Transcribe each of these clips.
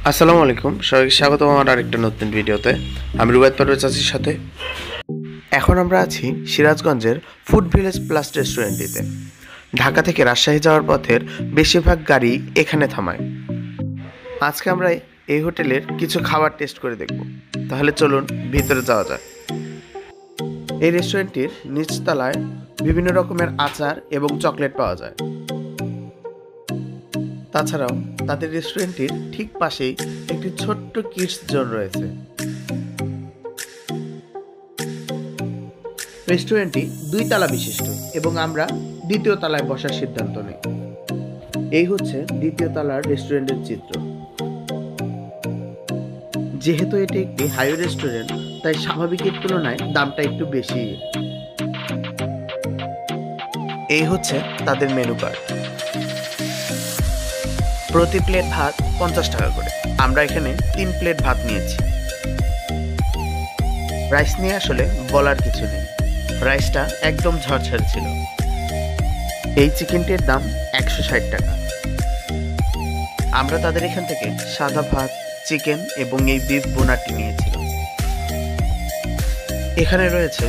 আসসালামু আলাইকুম, সবাইকে স্বাগত আমার আরেকটা নতুন ভিডিওতে। আমি রুবায়েত পারভেজ চাচির সাথে। এখন আমরা আছি সিরাজগঞ্জের ফুড ভিলেজ প্লাস রেস্টুরেন্টটিতে। ঢাকা থেকে রাজশাহী যাওয়ার পথের বেশিরভাগ গাড়ি এখানে থামায়। আজকে আমরা এই হোটেলের কিছু খাবার টেস্ট করে দেখব। তাহলে চলুন ভিতরে যাওয়া যাক। এই রেস্টুরেন্টটির নিচতলায় বিভিন্ন রকমের আচার এবং চকলেট পাওয়া যায়। তাছাড়াও তাদের রেস্টুরেন্টটির ঠিক পাশেই একটি ছোট্ট কিডস জোন রয়েছে। রেস্টুরেন্টটি 2 তলা বিশিষ্ট এবং আমরা দ্বিতীয় তলায় বসার সিদ্ধান্ত নিই। এই হচ্ছে দ্বিতীয় তলার রেস্টুরেন্টের চিত্র। যেহেতু এটি একটি হাই রেস্টুরেন্ট, তাই স্বাভাবিকের তুলনায় দামটা একটু বেশি। এই হচ্ছে তাদের মেনু কার্ড। প্রতি প্লেট ভাত 50 টাকা করে। আমরা এখানে 3 প্লেট ভাত নিয়েছি। রাইস নিয়ে আসলে বলার কিছু নেই, রাইসটা একদম ঝরঝরে ছিল। এই চিকেনটির দাম 160 টাকা। আমরা তাদের এখান থেকে সাদা ভাত, চিকেন এবং এই বিফ বোনাটি নিয়েছিলাম। এখানে রয়েছে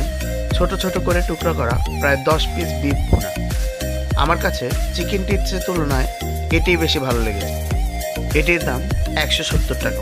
ছোট ছোট করে টুকরা করা প্রায় 10 পিস বিফ বোনা। আমার কাছে চিকেনটির চেয়ে তুলনায় এটিই বেশি ভালো লেগেছে। এটির দাম 170 টাকা।